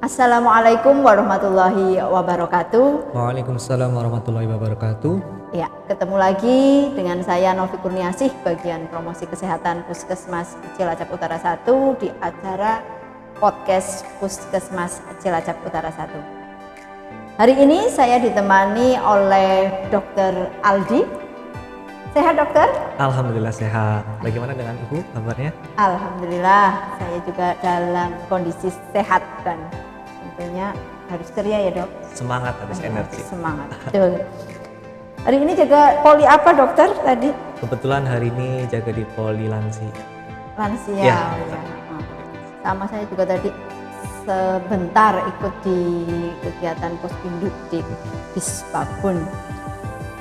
Assalamualaikum warahmatullahi wabarakatuh. Waalaikumsalam warahmatullahi wabarakatuh. Ya, ketemu lagi dengan saya Novi Kurniasih, bagian promosi kesehatan Puskesmas Cilacap Utara 1 di acara podcast Puskesmas Cilacap Utara 1. Hari ini saya ditemani oleh Dr. Aldi. Sehat dokter? Alhamdulillah sehat. Bagaimana dengan Ibu kabarnya? Alhamdulillah, saya juga dalam kondisi sehat dan tentunya harus ceria ya dok. Semangat, habis energi. Semangat, betul. Hari ini jaga poli apa dokter tadi? Kebetulan hari ini jaga di Poli Lansia. Lansia. Ya. Ya. Sama saya juga tadi sebentar ikut di kegiatan Pospindu di Bispabun.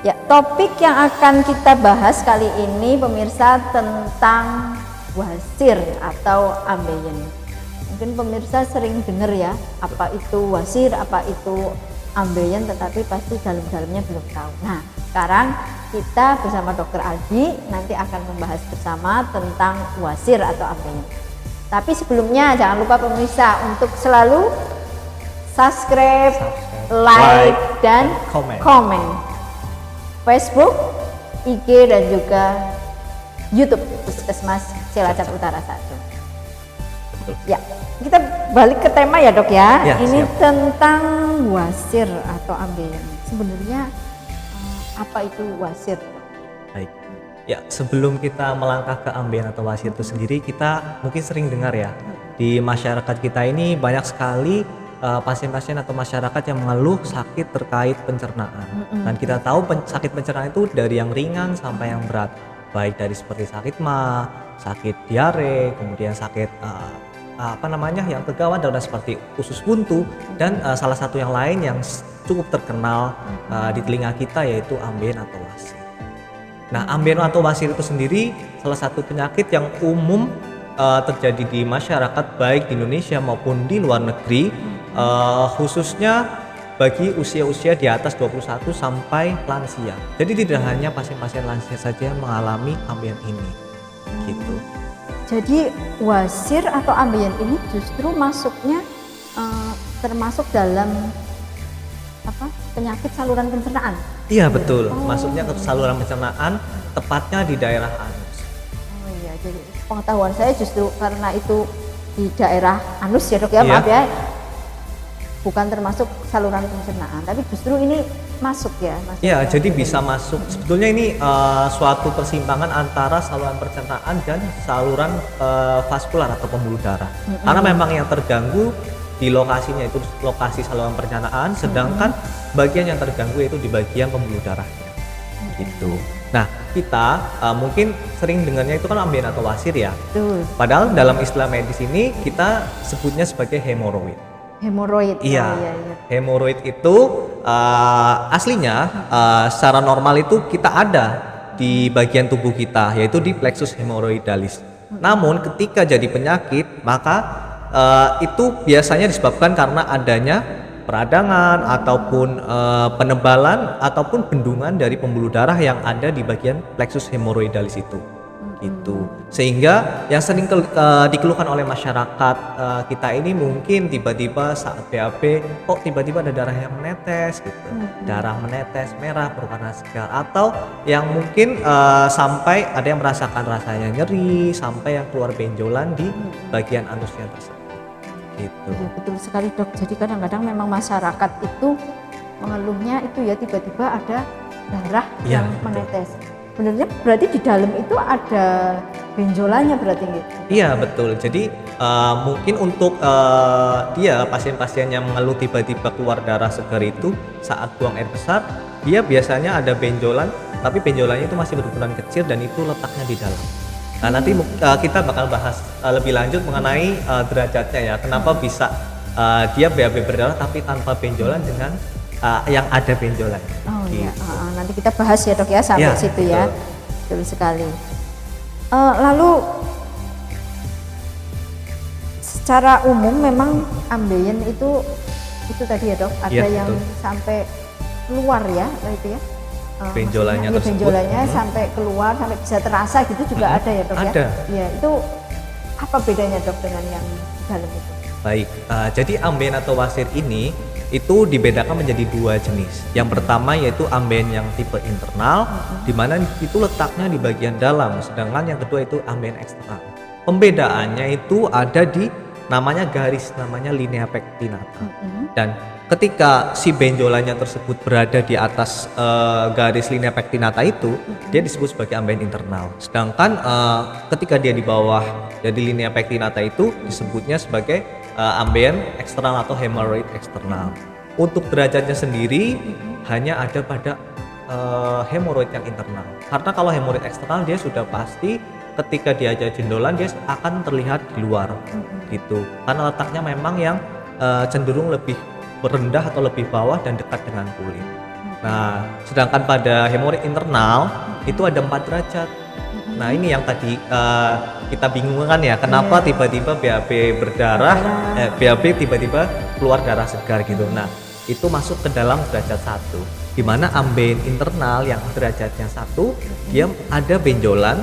Ya, topik yang akan kita bahas kali ini pemirsa tentang wasir atau ambeien. Mungkin pemirsa sering dengar ya, apa itu wasir, apa itu ambeien, tetapi pasti dalam-dalamnya belum tahu. Nah, sekarang kita bersama Dr. Aldi nanti akan membahas bersama tentang wasir atau ambeien. Tapi sebelumnya jangan lupa pemirsa untuk selalu subscribe, like, dan komen. Facebook, IG, dan juga YouTube Puskesmas Cilacap Utara 1. Betul. Ya, kita balik ke tema ya dok ya. Ya, ini siap. tentang wasir atau ambeien. Sebenarnya apa itu wasir? Baik. Ya, sebelum kita melangkah ke ambeien atau wasir itu sendiri, kita mungkin sering dengar ya, di masyarakat kita ini banyak sekali pasien-pasien atau masyarakat yang mengeluh sakit terkait pencernaan. Dan kita tahu sakit pencernaan itu dari yang ringan sampai yang berat, baik dari seperti sakit MA, sakit diare, kemudian sakit yang tergawat dan seperti usus buntu, dan salah satu yang lain yang cukup terkenal di telinga kita yaitu ambeien atau wasir. Nah, ambeien atau wasir itu sendiri salah satu penyakit yang umum terjadi di masyarakat baik di Indonesia maupun di luar negeri. Khususnya bagi usia-usia di atas 21 sampai lansia. Jadi tidak hanya pasien-pasien lansia saja yang mengalami ambeien ini. Gitu. Jadi wasir atau ambeien ini justru masuknya termasuk dalam penyakit saluran pencernaan. Iya betul, masuknya ke saluran pencernaan, tepatnya di daerah anus. Oh iya, jadi pengetahuan saya justru karena itu di daerah anus ya dok ya, maaf ya. Bukan termasuk saluran pencernaan, tapi justru ini masuk ya. Iya, jadi bisa masuk. Sebetulnya ini suatu persimpangan antara saluran pencernaan dan saluran vaskular atau pembuluh darah. Karena memang yang terganggu di lokasinya itu lokasi saluran pencernaan, sedangkan bagian yang terganggu itu di bagian pembuluh darahnya. Gitu. Nah, kita mungkin sering dengarnya itu kan ambeien atau wasir ya. Betul. Padahal dalam istilah medis ini kita sebutnya sebagai hemoroid. Hemoroid. Iya. Oh, iya. Hemoroid itu aslinya secara normal itu kita ada di bagian tubuh kita, yaitu di plexus hemoroidalis. Namun ketika jadi penyakit, maka itu biasanya disebabkan karena adanya peradangan ataupun penebalan ataupun bendungan dari pembuluh darah yang ada di bagian plexus hemoroidalis itu. Gitu. Sehingga yang sering dikeluhkan oleh masyarakat kita ini mungkin tiba-tiba saat BAB kok tiba-tiba ada darah yang menetes gitu. Darah menetes merah berwarna segar, atau yang mungkin sampai ada yang merasakan rasanya nyeri sampai yang keluar benjolan di bagian anusnya tersebut. Gitu. Ya, betul sekali dok. Jadi kadang-kadang memang masyarakat itu mengeluhnya itu ya tiba-tiba ada darah Ya, yang menetes. Sebenarnya berarti di dalam itu ada benjolannya berarti gitu. Iya betul. Jadi mungkin untuk dia pasien-pasien yang mengeluh tiba-tiba keluar darah segar itu saat buang air besar, dia biasanya ada benjolan, tapi benjolannya itu masih berukuran kecil dan itu letaknya di dalam. Nah nanti kita bakal bahas lebih lanjut mengenai derajatnya ya. Kenapa bisa dia BAB berdarah tapi tanpa benjolan dengan yang ada benjolan. Oh gitu. iya, nanti kita bahas ya dok ya sampai Ya, situ betul. ya. Betul sekali. Lalu secara umum memang ambeien itu tadi ya dok, ada Ya, yang betul. sampai keluar ya, itu ya. Benjolannya maksudnya, tersebut. benjolannya sampai keluar, sampai bisa terasa gitu juga ada ya dok ya. Ada. Ya itu apa bedanya dok dengan yang di dalam itu? Baik, jadi ambeien atau wasir ini itu dibedakan menjadi dua jenis. Yang pertama yaitu ambeien yang tipe internal, di mana itu letaknya di bagian dalam, sedangkan yang kedua itu ambeien eksternal. Pembedaannya itu ada di namanya garis, namanya linea pectinata. Dan ketika si benjolannya tersebut berada di atas garis linea pectinata itu, dia disebut sebagai ambeien internal. Sedangkan ketika dia di bawah dari linea pectinata itu disebutnya sebagai ambeien eksternal atau hemorrhoid eksternal. Untuk derajatnya sendiri hanya ada pada hemorrhoid yang internal. Karena kalau hemorrhoid eksternal dia sudah pasti ketika dia ada jendolan dia akan terlihat di luar gitu. Karena letaknya memang yang cenderung lebih rendah atau lebih bawah dan dekat dengan kulit. Nah, sedangkan pada hemorrhoid internal itu ada 4 derajat. Nah, ini yang tadi kita bingungkan ya, kenapa tiba-tiba BAB berdarah, BAB tiba-tiba keluar darah segar gitu. Nah, itu masuk ke dalam derajat 1, di mana ambeien internal yang derajatnya 1, dia ada benjolan,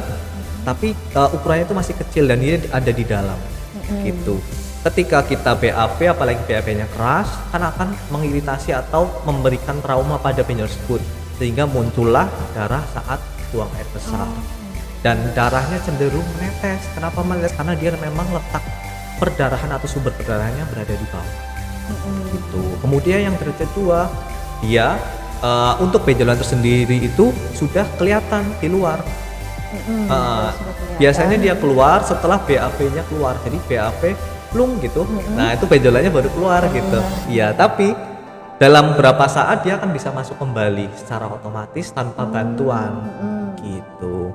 tapi ukurannya itu masih kecil dan dia ada di dalam, gitu. Ketika kita BAB, apalagi BAB-nya keras, kan akan mengiritasi atau memberikan trauma pada benjolan tersebut, sehingga muncullah darah saat buang air besar. Dan darahnya cenderung menetes. Kenapa menetes? Karena dia memang letak perdarahan atau sumber perdarahannya berada di bawah. Gitu. Kemudian yang derajat 2, dia untuk benjolan tersendiri itu sudah kelihatan di luar. Biasanya dia keluar setelah BAB-nya keluar. Jadi BAB plung gitu. Nah, itu benjolannya baru keluar gitu. Iya, tapi dalam beberapa saat dia akan bisa masuk kembali secara otomatis tanpa bantuan. Gitu.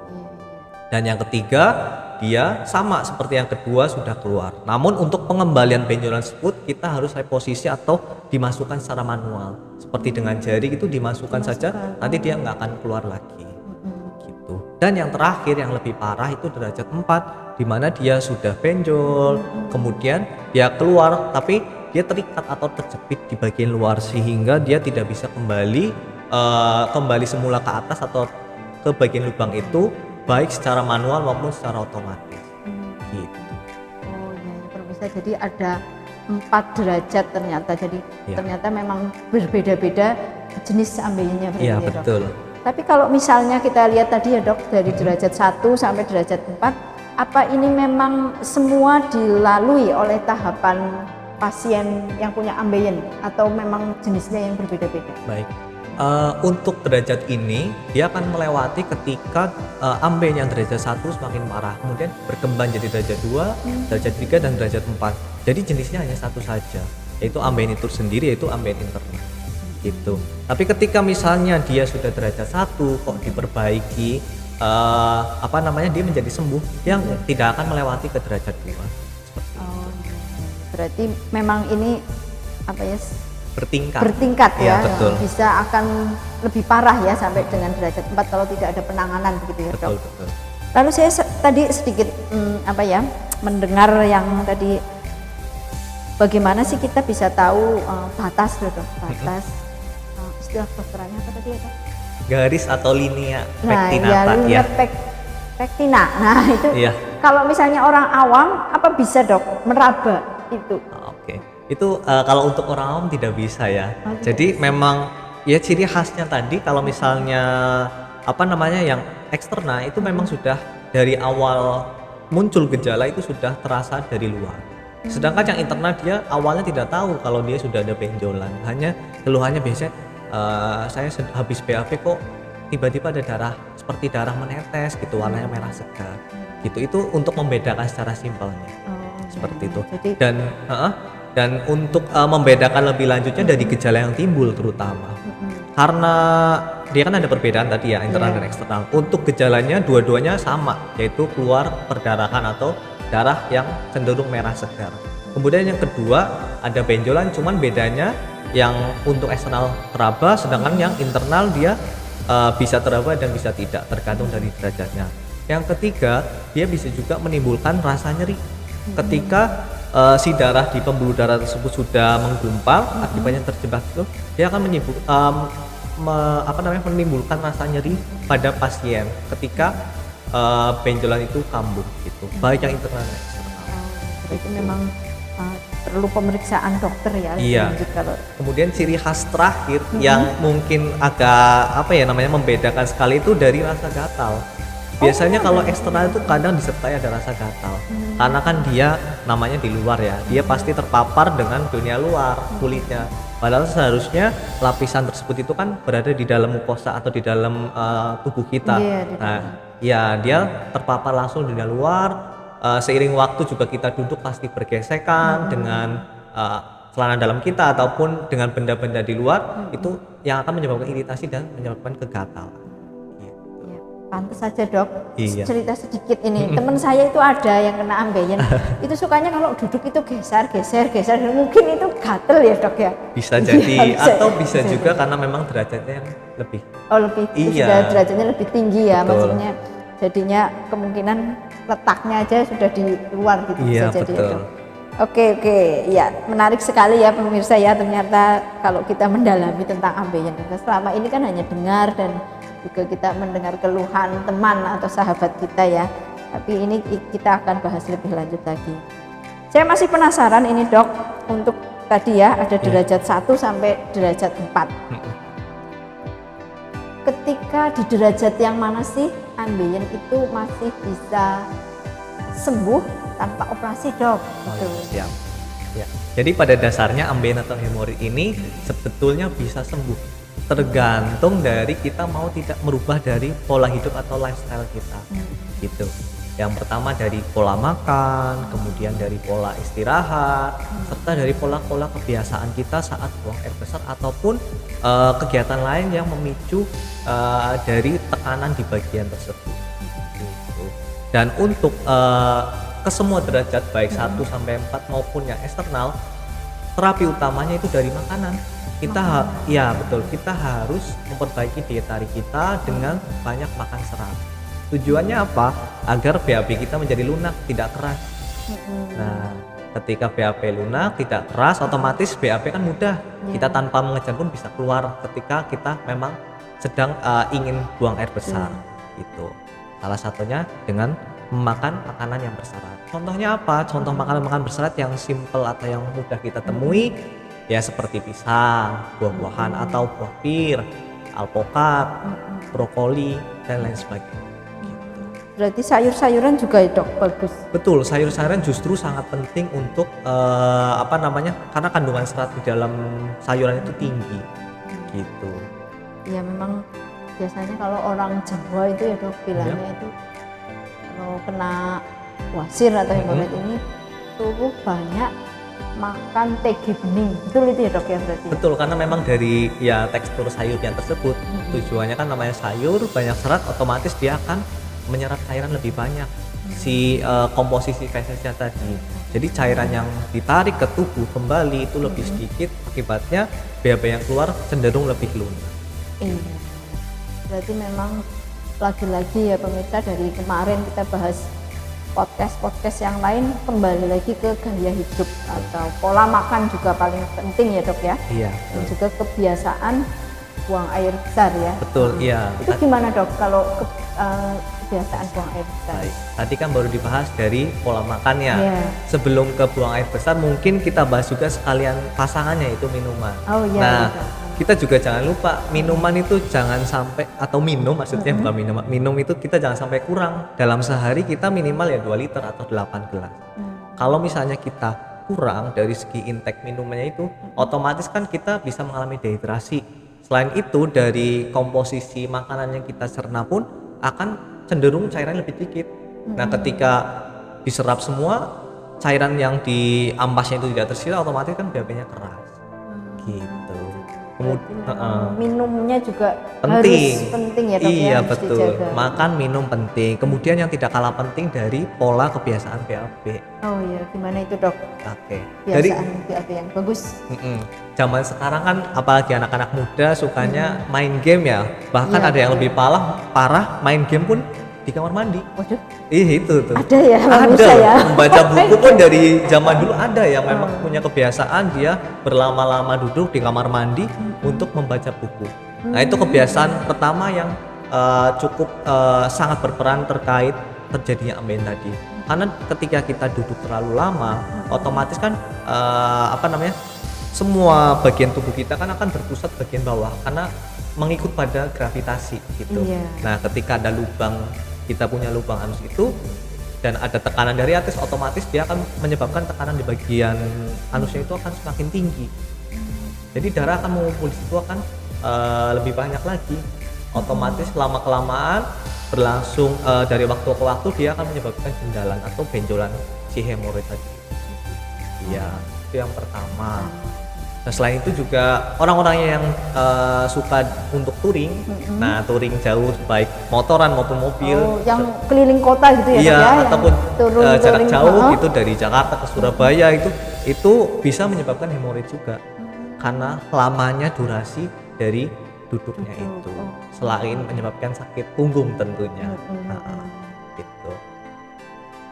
Dan yang ketiga, dia sama seperti yang kedua sudah keluar. Namun untuk pengembalian benjolan tersebut kita harus reposisi atau dimasukkan secara manual. Seperti dengan jari itu dimasukkan saja, nanti dia nggak akan keluar lagi. Gitu. Dan yang terakhir yang lebih parah itu derajat 4, di mana dia sudah benjol, kemudian dia keluar tapi dia terikat atau terjepit di bagian luar sehingga dia tidak bisa kembali semula ke atas atau ke bagian lubang itu, baik secara manual maupun secara otomatis. Gitu. Oh ya, kalau bisa jadi ada 4 derajat ternyata. Jadi ternyata memang berbeda-beda jenis ambeiennya berarti Iya, ya, Dok. betul. Tapi kalau misalnya kita lihat tadi ya, Dok, dari derajat 1 sampai derajat 4, apa ini memang semua dilalui oleh tahapan pasien yang punya ambeien atau memang jenisnya yang berbeda-beda? Baik. Untuk derajat ini dia akan melewati ketika ambeien yang derajat 1 semakin parah, kemudian berkembang jadi derajat 2, derajat 3 dan derajat 4. Jadi jenisnya hanya satu saja, yaitu ambeien itu sendiri, yaitu ambeien internal. Gitu. Tapi ketika misalnya dia sudah derajat 1 kok diperbaiki, dia menjadi sembuh, dia tidak akan melewati ke derajat 2. Oh, berarti memang ini bertingkat ya, ya, betul. bisa akan lebih parah ya sampai dengan derajat 4 kalau tidak ada penanganan begitu ya, Dok. Betul. Lalu saya tadi sedikit mendengar yang tadi, bagaimana sih kita bisa tahu batas, Dok, batas istilah dokterannya apa tadi ya, Dok? Garis atau linea Nah, pectinata linea pectina. Nah, itu kalau misalnya orang awam apa bisa, Dok, meraba itu? Oke. Itu kalau untuk orang awam tidak bisa ya. Jadi memang ya ciri khasnya tadi kalau misalnya yang eksternal itu memang sudah dari awal muncul gejala itu sudah terasa dari luar. Sedangkan yang internal dia awalnya tidak tahu kalau dia sudah ada benjolan. Hanya keluhannya biasanya saya habis BAB kok tiba-tiba ada darah seperti darah menetes gitu, warnanya merah segar. Gitu. Itu untuk membedakan secara simpelnya. Seperti itu. Dan untuk membedakan lebih lanjutnya dari gejala yang timbul terutama, karena dia kan ada perbedaan tadi ya, internal dan eksternal. Untuk gejalanya dua-duanya sama, yaitu keluar perdarahan atau darah yang cenderung merah segar. Kemudian yang kedua ada benjolan, cuman bedanya yang untuk eksternal teraba, sedangkan yang internal dia bisa teraba dan bisa tidak, tergantung dari derajatnya. Yang ketiga, dia bisa juga menimbulkan rasa nyeri ketika si darah di pembuluh darah tersebut sudah menggumpal, akibatnya terjebak itu, dia akan menimbulkan rasa nyeri pada pasien ketika benjolan itu kambuh gitu, baik yang internal dan eksternal. Berarti memang perlu pemeriksaan dokter ya. Iya. Lanjut kalau Kemudian ciri khas terakhir yang mungkin agak membedakan sekali itu dari rasa gatal. Biasanya kalau eksternal itu kadang disertai ada rasa gatal. Karena kan dia namanya di luar ya, dia pasti terpapar dengan dunia luar kulitnya. Padahal seharusnya lapisan tersebut itu kan berada di dalam mukosa atau di dalam tubuh kita. Iya, di Nah, ya dia terpapar langsung dunia luar. Seiring waktu juga kita duduk pasti bergesekan dengan celana dalam kita ataupun dengan benda-benda di luar, itu yang akan menyebabkan iritasi dan menyebabkan kegatalan. ya, pantas saja dok. Iya. Cerita sedikit ini, teman saya itu ada yang kena ambeien. Itu sukanya kalau duduk itu geser. Mungkin itu gatel ya dok ya. Bisa jadi Iya, atau bisa juga karena memang derajatnya yang lebih. Oh lebih, Iya. sudah derajatnya lebih tinggi ya. Betul. Maksudnya jadinya kemungkinan letaknya aja sudah di luar gitu. Iya, bisa jadi ya betul. dok. Oke, ya menarik sekali ya pemirsa ya, ternyata kalau kita mendalami tentang ambeien, selama ini kan hanya dengar dan juga kita mendengar keluhan teman atau sahabat kita ya, tapi ini kita akan bahas lebih lanjut lagi. Saya masih penasaran ini dok, untuk tadi ya ada derajat 1 sampai derajat 4. Ketika di derajat yang mana sih ambeien itu masih bisa sembuh tanpa operasi dok? Gitu. Siap. Ya. Jadi pada dasarnya ambeien atau hemoroid ini sebetulnya bisa sembuh, tergantung dari kita mau tidak merubah dari pola hidup atau lifestyle kita. Gitu. Yang pertama dari pola makan, kemudian dari pola istirahat, serta dari pola-pola kebiasaan kita saat buang air besar ataupun kegiatan lain yang memicu dari tekanan di bagian tersebut. Gitu. Dan untuk ke semua derajat baik 1 sampai 4 maupun yang eksternal, terapi utamanya itu dari makanan. Ya betul, kita harus memperbaiki dietari kita dengan banyak makan serat. Tujuannya apa? Agar BAB kita menjadi lunak, tidak keras. Nah, ketika BAB lunak, tidak keras, otomatis BAB kan mudah. Kita tanpa mengejar pun bisa keluar ketika kita memang sedang ingin buang air besar. Itu salah satunya dengan memakan makanan yang berserat. Contohnya apa? Contoh makanan berserat yang simple atau yang mudah kita temui ya seperti pisang, buah-buahan atau buah pir, alpukat, brokoli dan lain sebagainya. Berarti sayur-sayuran juga ya dok bagus. Betul, sayur-sayuran justru sangat penting untuk karena kandungan serat di dalam sayuran itu tinggi. Gitu. Ya memang biasanya kalau orang Jawa itu ya dok bilangnya itu kalau kena wasir atau hemoroid ini tubuh banyak makan tegi bening. Betul itu ya dok ya berarti? Betul, karena memang dari ya tekstur sayurnya tersebut tujuannya kan namanya sayur banyak serat, otomatis dia akan menyerap cairan lebih banyak si komposisi fesesnya tadi. Jadi cairan yang ditarik ke tubuh kembali itu lebih sedikit, akibatnya BAB yang keluar cenderung lebih lunak. Iya. Berarti memang lagi-lagi ya pemirsa, dari kemarin kita bahas podcast yang lain, kembali lagi ke gaya hidup atau pola makan juga paling penting ya dok ya. Iya. Dan juga kebiasaan buang air besar ya. Betul, iya. Itu gimana dok kalau kebiasaan buang air besar? Baik. Tadi kan baru dibahas dari pola makannya. Iya. Sebelum ke buang air besar mungkin kita bahas juga sekalian pasangannya, itu minuman. Oh iya. Nah, betul. kita juga jangan lupa minuman itu jangan sampai, atau minum maksudnya bukan minum itu kita jangan sampai kurang. Dalam sehari kita minimal ya 2 liter atau 8 gelas. Kalau misalnya kita kurang dari segi intake minumannya itu, otomatis kan kita bisa mengalami dehidrasi. Selain itu dari komposisi makanan yang kita cerna pun akan cenderung cairan lebih dikit. Nah, ketika diserap semua, cairan yang di ampasnya itu tidak tersisa, otomatis kan BAB-nya keras. Gitu. Kemudian minumnya juga Penting. harus penting ya dok ya, Iya harus betul. dijaga. Makan minum penting. Kemudian yang tidak kalah penting dari pola kebiasaan BAB. Oh iya, gimana itu dok? Oke. Jadi Kebiasaan BAB yang bagus. zaman sekarang kan apalagi anak-anak muda sukanya main game ya. Bahkan Iya, ada yang betul. lebih parah main game pun di kamar mandi. Waduh, Itu tuh. ada ya Ada pemirsa ya. membaca buku pun dari zaman dulu ada yang memang punya kebiasaan dia berlama-lama duduk di kamar mandi untuk membaca buku. Nah, itu kebiasaan pertama yang cukup sangat berperan terkait terjadinya ambeien tadi. Karena ketika kita duduk terlalu lama, otomatis kan semua bagian tubuh kita kan akan berpusat bagian bawah karena mengikut pada gravitasi gitu. Iya. Nah, ketika ada lubang, kita punya lubang anus itu dan ada tekanan dari atas, otomatis dia akan menyebabkan tekanan di bagian anusnya itu akan semakin tinggi. Jadi darah akan mengumpul di situ akan lebih banyak lagi. Otomatis lama kelamaan berlangsung dari waktu ke waktu dia akan menyebabkan jendalan atau benjolan si hemoroid tadi. Iya, itu yang pertama. Nah, selain itu juga orang-orang yang suka untuk touring, nah touring jauh baik motoran maupun mobil, yang keliling kota gitu ya, iya, Dok, ya, ataupun yang jarak touring, jauh gitu dari Jakarta ke Surabaya itu bisa menyebabkan hemoroid juga karena lamanya durasi dari duduknya itu, selain menyebabkan sakit punggung tentunya. Gitu.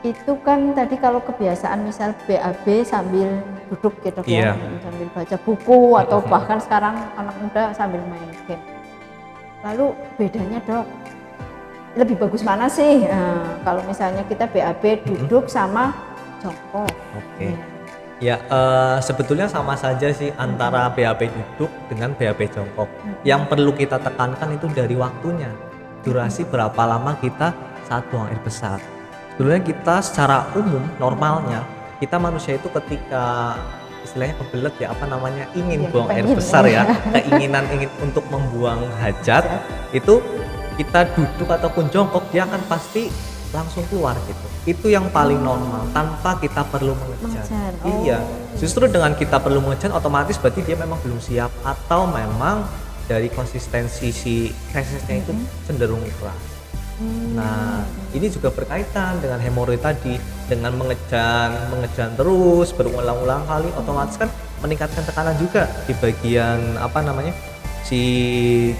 Itu kan tadi kalau kebiasaan misal BAB sambil duduk gitu Iya. sambil baca buku atau bahkan sekarang anak muda sambil main game. Lalu bedanya, Dok, lebih bagus mana sih? Nah, kalau misalnya kita BAB duduk sama jongkok. Oke. Ya, sebetulnya sama saja sih antara BAB duduk dengan BAB jongkok. Yang perlu kita tekankan itu dari waktunya. Durasi berapa lama kita saat buang air besar. Sebenarnya kita secara umum normalnya kita manusia itu ketika istilahnya kebelet ya ingin buang air besar ya, keinginan ingin untuk membuang hajat itu kita duduk ataupun jongkok dia akan pasti langsung keluar gitu. Itu yang paling normal tanpa kita perlu mengejar. Iya, justru dengan kita perlu mengejar otomatis berarti dia memang belum siap atau memang dari konsistensi si fesesnya itu cenderung keras. Nah, ini juga berkaitan dengan hemoroid tadi, dengan mengejar terus berulang-ulang kali, otomatis kan meningkatkan tekanan juga di bagian si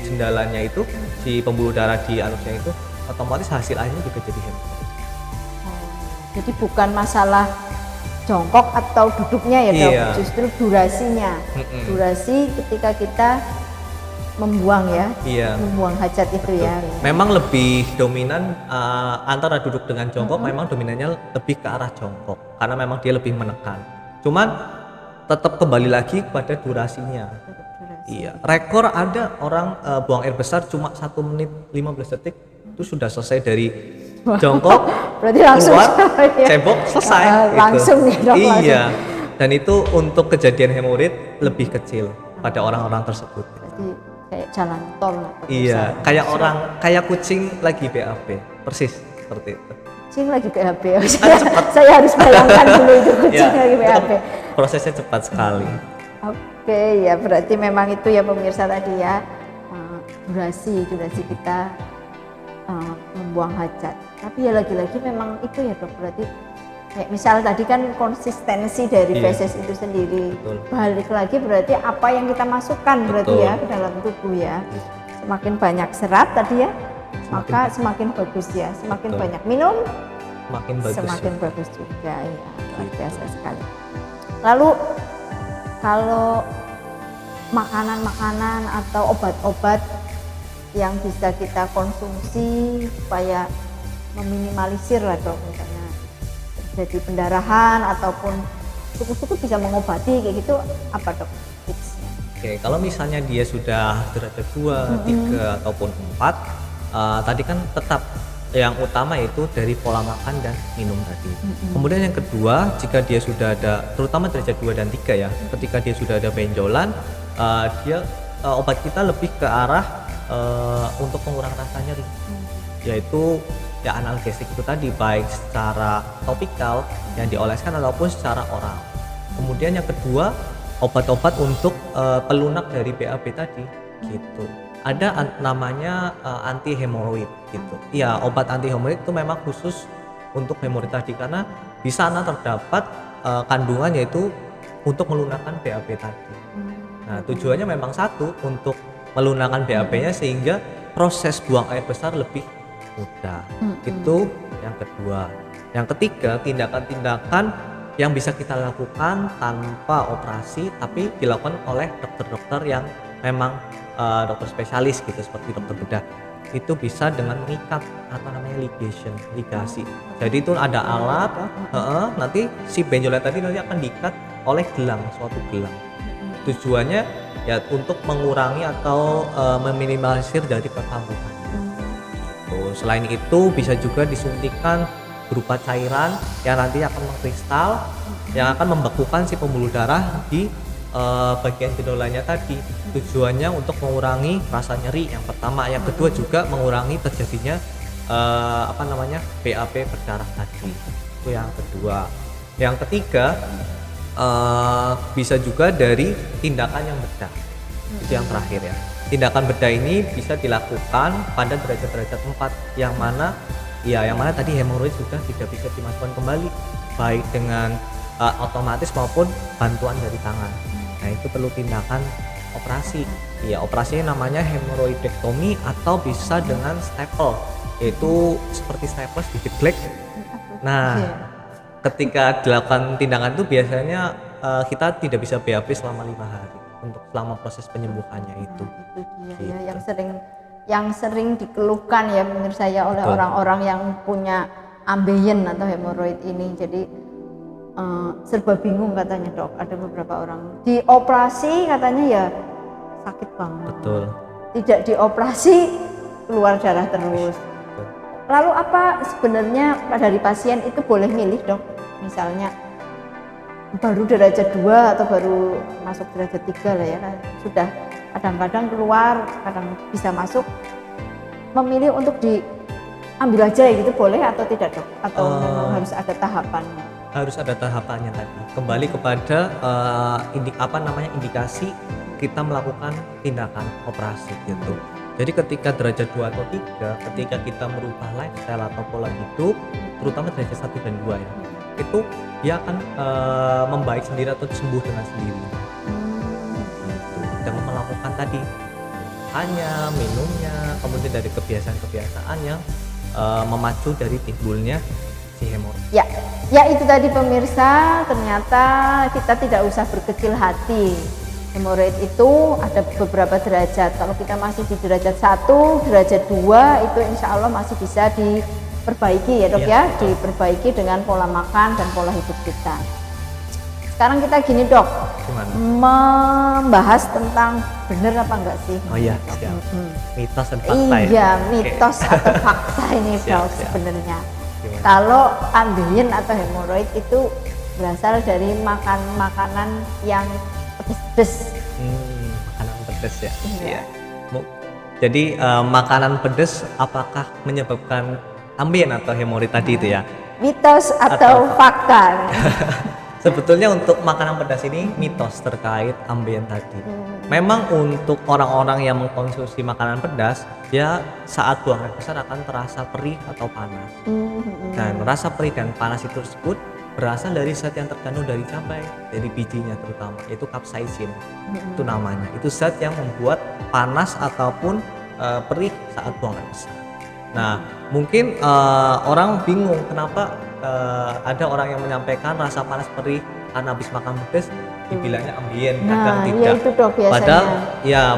jendalannya itu, si pembuluh darah di anusnya itu, otomatis hasil akhirnya juga jadi hemoroid. Jadi bukan masalah jongkok atau duduknya ya, Dok, iya. Justru durasinya, durasi ketika kita membuang ya, iya. membuang hajat itu. Betul. Ya. Memang lebih dominan antara duduk dengan jongkok, memang dominannya lebih ke arah jongkok karena memang dia lebih menekan. Cuman tetap kembali lagi kepada durasinya. Iya, rekor ada orang buang air besar cuma 1 menit 15 detik itu sudah selesai dari jongkok, berarti langsung keluar, cebok, selesai. Langsung gitu. Ya, Dok, iya. langsung. Dan itu untuk kejadian hemoroid lebih kecil pada orang-orang tersebut. Berarti kayak jalan tol lah. Iya, kayak kucing lagi BAB, persis seperti itu. Kucing lagi BAB. Saya harus bayangkan dulu itu kucing Ya, lagi BAB. Prosesnya cepat sekali. Oke, ya berarti memang itu ya pemirsa tadi ya, durasi kita membuang hajat. Tapi ya lagi-lagi memang itu ya, Dok, berarti kayak misal tadi kan konsistensi dari feses itu sendiri. Betul. Balik lagi berarti apa yang kita masukkan berarti Betul. ya ke dalam tubuh ya. Semakin banyak serat tadi ya, maka semakin bagus ya. Semakin Betul. banyak minum, Semakin bagus. bagus juga ya. Luar biasa sekali. Lalu kalau makanan-makanan atau obat-obat yang bisa kita konsumsi supaya meminimalisir lah, Dok, misalnya terjadi pendarahan ataupun cukup bisa mengobati kayak gitu, apa, Dok, tipsnya? Oke, kalau misalnya dia sudah derajat 2, 3 ataupun 4, tadi kan tetap yang utama itu dari pola makan dan minum tadi. Kemudian yang kedua, jika dia sudah ada terutama derajat 2 dan 3 ya, ketika dia sudah ada benjolan, obat kita lebih ke arah untuk mengurangi rasa nyeri, yaitu ya analgesik itu tadi, baik secara topikal yang dioleskan ataupun secara oral. Kemudian yang kedua, obat-obat untuk pelunak dari BAB tadi gitu. Ada namanya anti hemoroid gitu. Ya, obat anti hemoroid itu memang khusus untuk hemoroid tadi karena di sana terdapat kandungan yaitu untuk melunakkan BAB tadi. Nah, tujuannya memang satu, untuk melunakkan BAB-nya sehingga proses buang air besar lebih mudah. Itu yang kedua. Yang ketiga, tindakan-tindakan yang bisa kita lakukan tanpa operasi tapi dilakukan oleh dokter-dokter yang memang dokter spesialis gitu, seperti dokter bedah. itu bisa dengan mengikat atau namanya ligasi. Jadi itu ada alat, nanti si benjolan tadi nanti akan diikat oleh gelang, suatu gelang. Tujuannya ya untuk mengurangi atau meminimalisir dari perkambuhan. Selain itu bisa juga disuntikan berupa cairan yang nanti akan mengkristal yang akan membekukan si pembuluh darah di bagian jendolanya tadi. Tujuannya untuk mengurangi rasa nyeri yang pertama, yang kedua juga mengurangi terjadinya BAP berdarah tadi. Itu yang kedua. Yang ketiga bisa juga dari tindakan yang bedah. Itu yang terakhir ya. Tindakan bedah ini bisa dilakukan pada derajat-derajat 4 yang mana tadi hemoroid sudah tidak bisa dimasukkan kembali baik dengan otomatis maupun bantuan dari tangan. Nah, itu perlu tindakan operasi. Ya, operasinya namanya hemoroidektomi atau bisa dengan staple, yaitu seperti staples digeblek. Nah, ketika dilakukan tindakan itu biasanya kita tidak bisa BAP selama 5 hari untuk selama proses penyembuhannya itu. Itu dia Gitu. ya yang sering dikeluhkan ya menurut saya oleh orang-orang yang punya ambeien atau hemoroid ini. Jadi serba bingung katanya dok, ada beberapa orang dioperasi katanya ya sakit banget. Betul. Tidak dioperasi keluar darah terus. Lalu apa sebenarnya dari pasien itu boleh milih dok? Misalnya baru derajat 2 atau baru masuk derajat 3 lah ya kan. Sudah kadang-kadang keluar, kadang bisa masuk. Memilih untuk diambil aja gitu boleh atau tidak dok? Atau memang harus ada tahapannya? Harus ada tahapannya tadi. Kembali kepada indikasi kita melakukan tindakan operasi gitu. Jadi ketika derajat 2 atau 3, ketika kita merubah lifestyle atau pola hidup, terutama derajat 1 dan 2 ya, itu dia akan membaik sendiri atau sembuh dengan sendiri. Gitu. Dengan melakukan tadi hanya minumnya, kemudian dari kebiasaan-kebiasaan yang memacu dari timbulnya si hemoroid. Ya itu tadi pemirsa, ternyata kita tidak usah berkecil hati. Hemoroid itu ada beberapa derajat. Kalau kita masih di derajat 1, derajat 2 itu insya Allah masih bisa diperbaiki ya dok ya, diperbaiki dengan pola makan dan pola hidup kita. Sekarang kita gini dok, Gimana? membahas tentang benar apa enggak sih? Oh iya, siap. Mitos dan fakta ya. Iya, mitos atau fakta ini dok Siap. sebenarnya. Gimana? Kalau ambeien atau hemoroid itu berasal dari makanan yang pedes-pedes. Makanan pedas ya. Iya. Jadi makanan pedas apakah menyebabkan ambien atau hemoroid tadi itu ya? Mitos atau fakta? Sebetulnya untuk makanan pedas ini mitos terkait ambien tadi. Memang untuk orang-orang yang mengkonsumsi makanan pedas, ya saat buang air besar akan terasa perih atau panas. Dan rasa perih dan panas itu tersebut berasal dari zat yang terkandung dari cabai, dari bijinya terutama, yaitu capsaicin. Itu namanya. Itu zat yang membuat panas ataupun perih saat buang air besar. Nah, mungkin orang bingung kenapa ada orang yang menyampaikan rasa panas perih karena habis makan pedas dibilangnya ambien, kadang Nah, tidak. iya itu dok biasanya.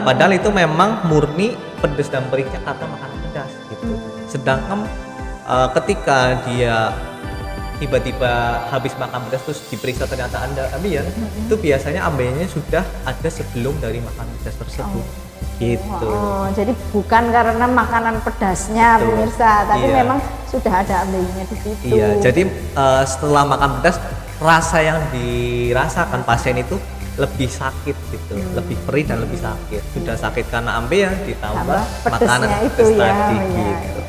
Padahal itu memang murni pedas dan perihnya karena makanan pedas gitu. Sedangkan ketika dia tiba-tiba habis makan pedas terus diperiksa ternyata Anda ambien, itu biasanya ambiennya sudah ada sebelum dari makan pedas tersebut. Gitu. Jadi bukan karena makanan pedasnya Betul. pemirsa, tapi Iya. memang sudah ada ambiennya di situ. Iya, jadi setelah makan pedas rasa yang dirasakan pasien itu lebih sakit gitu, lebih perih dan lebih sakit. Sudah sakit karena ambien ditambah Tambah makanan pedesnya itu pedas ya, tadi oh iya. gitu.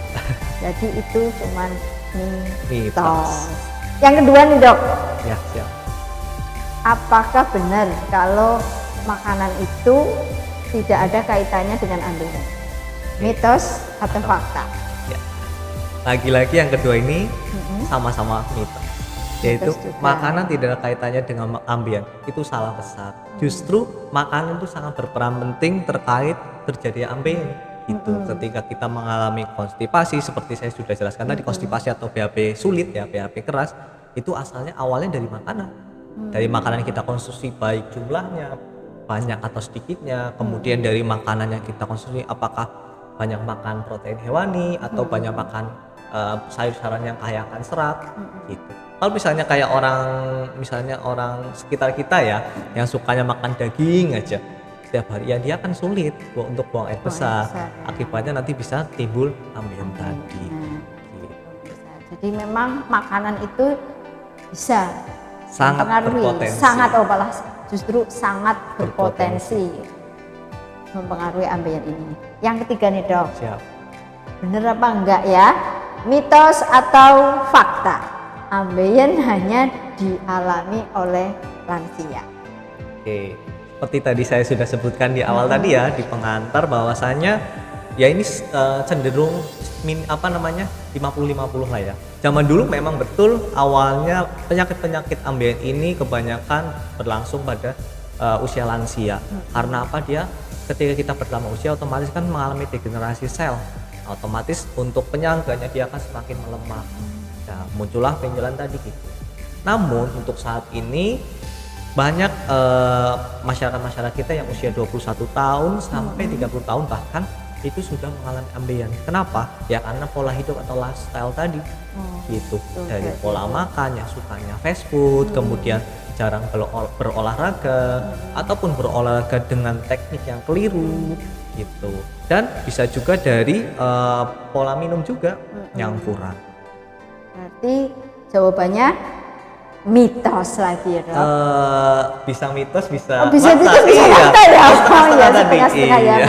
Jadi itu cuman mitos. Mitos. Yang kedua nih dok, Ya, siap. apakah benar kalau makanan itu tidak ada kaitannya dengan ambien? Mitos atau fakta? Ya. Lagi-lagi yang kedua ini sama-sama mitos. Yaitu Mitos juga. makanan tidak ada kaitannya dengan ambien. Itu salah besar. Justru makanan itu sangat berperan penting terkait terjadi ambien. Itu ketika kita mengalami konstipasi seperti saya sudah jelaskan tadi, konstipasi atau BAP sulit ya, BAP keras, itu asalnya awalnya dari makanan. Dari makanan yang kita konsumsi baik jumlahnya banyak atau sedikitnya, kemudian dari makanan yang kita konsumsi apakah banyak makan protein hewani atau banyak makan sayur-sayuran yang kaya akan serat gitu. Kalau misalnya kayak misalnya orang sekitar kita ya yang sukanya makan daging aja setiap hari, ya dia akan sulit untuk buang air besar. besar, ya. Akibatnya nanti bisa timbul ambeien tadi. Nah, Gitu. bisa. Jadi memang makanan itu bisa Sangat mempengaruhi, berpotensi. sangat malah justru sangat berpotensi mempengaruhi ambeien ini. Yang ketiga nih dok, Siap. bener apa enggak ya? Mitos atau fakta? Ambeien hanya dialami oleh lansia. Oke, seperti tadi saya sudah sebutkan di awal tadi ya di pengantar bahwasanya ya ini cenderung 50-50 lah ya. Zaman dulu memang betul awalnya penyakit-penyakit ambeien ini kebanyakan berlangsung pada usia lansia. Karena apa, dia ketika kita bertambah usia otomatis kan mengalami degenerasi sel. Otomatis untuk penyangganya dia akan semakin melemah. Nah, muncullah benjolan tadi gitu. Namun untuk saat ini banyak masyarakat kita yang usia 21 tahun sampai 30 tahun bahkan itu sudah mengalami ambeien. Kenapa? Ya karena pola hidup atau lifestyle tadi. Gitu. Dari pola makan yang sukanya fast food, kemudian jarang berolahraga ataupun berolahraga dengan teknik yang keliru gitu. Dan bisa juga dari pola minum juga yang kurang. Berarti jawabannya mitos lagi ya dok. Bisa mitos, bisa Oh, bisa fakta. bisa Iya. fakta ya. Oh Setengah-setengah ya, tadi. setengah-setengah ya. Iya.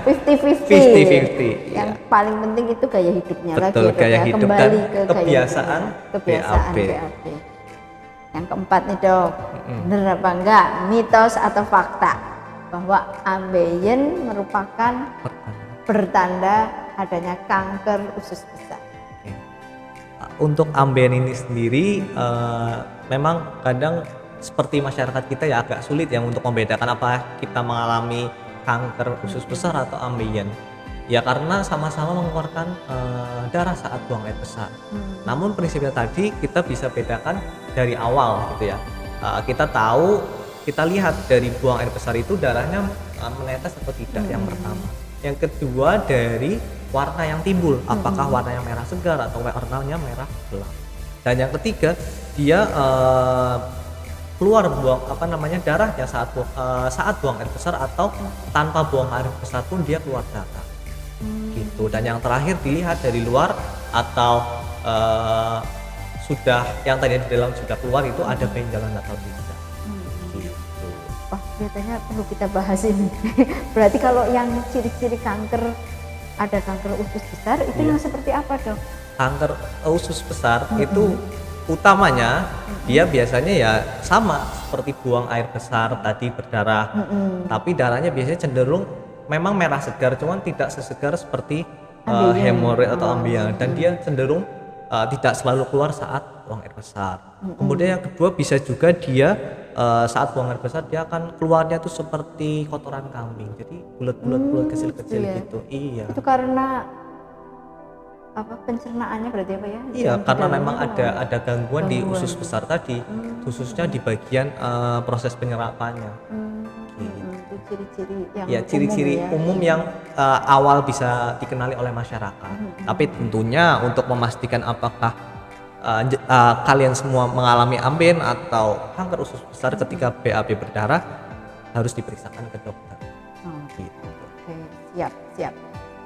50-50. 50-50, Yang iya. paling penting itu gaya hidupnya lagi Betul, ya, Dok, gaya ya. hidup Kembali dan ke gaya kebiasaan hidupnya. Kebiasaan BAB. BAB. Yang keempat nih dok, bener apa enggak? Mitos atau fakta bahwa ambeien merupakan pertanda adanya kanker usus besar. Oke. Untuk ambeien ini sendiri memang kadang seperti masyarakat kita ya agak sulit ya untuk membedakan apa kita mengalami kanker usus besar atau ambeien. Ya karena sama-sama mengeluarkan darah saat buang air besar. Namun prinsipnya tadi kita bisa bedakan dari awal gitu ya. Kita tahu, kita lihat dari buang air besar itu darahnya menetes atau tidak, yang pertama. Yang kedua dari warna yang timbul, apakah warnanya merah segar atau warnanya merah gelap. Dan yang ketiga dia keluar darahnya saat buang air besar atau tanpa buang air besar pun dia keluar darah. Gitu. Dan yang terakhir dilihat dari luar atau sudah yang tadi di dalam sudah keluar itu ada benjolan atau tidak. Gitu. Wah, kelihatannya perlu kita bahas ini. Berarti kalau yang ciri-ciri kanker, ada kanker usus besar itu yang seperti apa dok? Kanker usus besar itu utamanya dia biasanya ya sama seperti buang air besar tadi berdarah, tapi darahnya biasanya cenderung memang merah segar, cuman tidak sesegar seperti hemoroid atau ambeien, dan dia cenderung tidak selalu keluar saat buang air besar. Kemudian yang kedua bisa juga dia saat buang air besar dia akan keluarnya tuh seperti kotoran kambing, jadi bulat-bulat kecil-kecil iya. gitu. Iya. Itu karena apa, pencernaannya berarti apa ya? Iya, Yang di karena dalamnya memang itu ada gangguan di gangguan. usus besar tadi, khususnya di bagian proses penyerapannya. Itu ciri-ciri yang Ya, ciri-ciri umum yang awal bisa dikenali oleh masyarakat. Tapi tentunya untuk memastikan apakah kalian semua mengalami ambeien atau kanker usus besar ketika BAB berdarah harus diperiksakan ke dokter. Gitu. Oke, siap.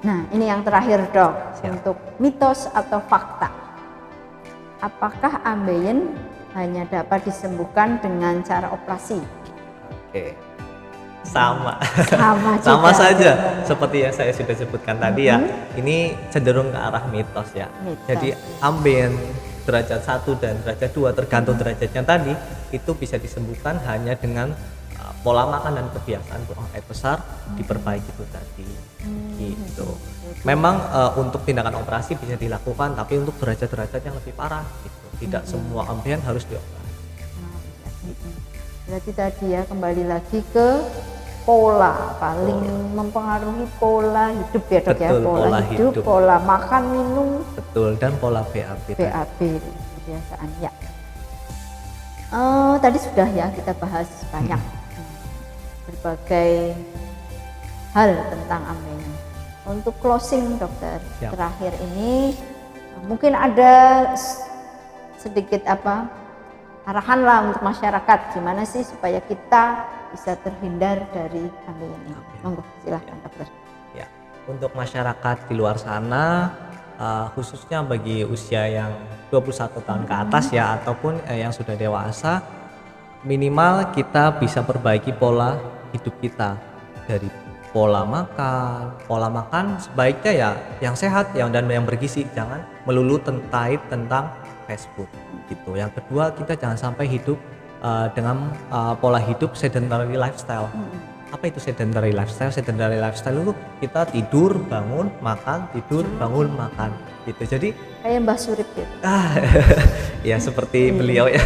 Nah, ini yang terakhir dok, Siap. untuk mitos atau fakta. Apakah ambeien hanya dapat disembuhkan dengan cara operasi? Oke. Sama Sama juga saja jawabannya. seperti yang saya sudah sebutkan tadi ya. Ini cenderung ke arah mitos ya. Mitos, Jadi ambeien derajat 1 dan derajat 2 tergantung derajatnya tadi itu bisa disembuhkan hanya dengan pola makan dan kebiasaan buang air besar diperbaiki itu tadi. Gitu. Memang untuk tindakan operasi bisa dilakukan, tapi untuk derajat-derajat yang lebih parah gitu. Tidak semua ambeien harus dioperasi. Berarti tadi ya, kembali lagi ke pola, paling mempengaruhi pola hidup ya dok. Betul, ya, pola hidup. pola makan, minum, Betul, dan pola BAB tadi. BAB, kebiasaan ya. Tadi sudah ya kita bahas banyak berbagai hal tentang ambeien. Untuk closing dokter, Siap. terakhir ini mungkin ada sedikit arahan lah untuk masyarakat gimana sih supaya kita bisa terhindar dari ambeien ini. Monggo silahkan dokter. Ya, untuk masyarakat di luar sana, khususnya bagi usia yang 21 tahun ke atas ya, ataupun yang sudah dewasa, minimal kita bisa perbaiki pola hidup kita dari pola makan sebaiknya ya yang sehat dan yang bergizi, jangan melulu tentang fast food gitu. Yang kedua, kita jangan sampai hidup dengan pola hidup sedentary lifestyle. Apa itu sedentary lifestyle? Sedentary lifestyle itu kita tidur, bangun, makan, tidur, bangun, makan gitu. Jadi Kayak Mbah Surip gitu. ya seperti beliau ya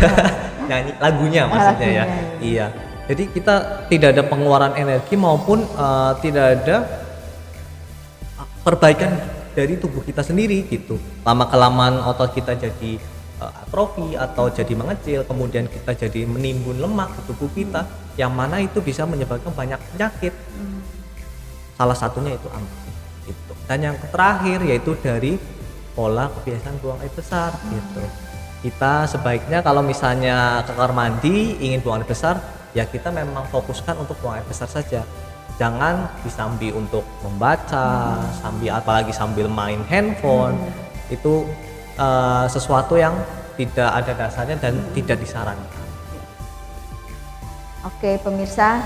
nyanyi lagunya maksudnya ya. Iya. Jadi kita tidak ada pengeluaran energi maupun tidak ada perbaikan dari tubuh kita sendiri gitu. Lama kelamaan otot kita jadi atrofi atau jadi mengecil, kemudian kita jadi menimbun lemak di tubuh kita, yang mana itu bisa menyebabkan banyak penyakit. Salah satunya itu ambeien gitu. Dan yang terakhir yaitu dari pola kebiasaan buang air besar gitu. Kita sebaiknya kalau misalnya ke kamar mandi ingin buang air besar, ya kita memang fokuskan untuk buang air besar saja. Jangan disambi untuk membaca, apalagi sambil main handphone. Itu sesuatu yang tidak ada dasarnya dan tidak disarankan. Oke pemirsa,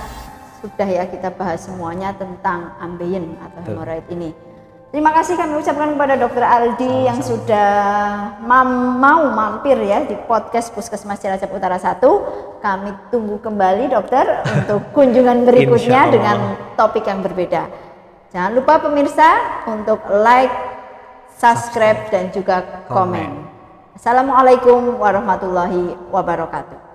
sudah ya kita bahas semuanya tentang ambeien atau hemoroid ini. Terima kasih kami ucapkan kepada Dr. Aldi yang sudah mau mampir ya di podcast Puskesmas Cilacap Utara 1. Kami tunggu kembali dokter untuk kunjungan berikutnya dengan topik yang berbeda. Jangan lupa pemirsa untuk like, subscribe dan juga komen. Assalamualaikum warahmatullahi wabarakatuh.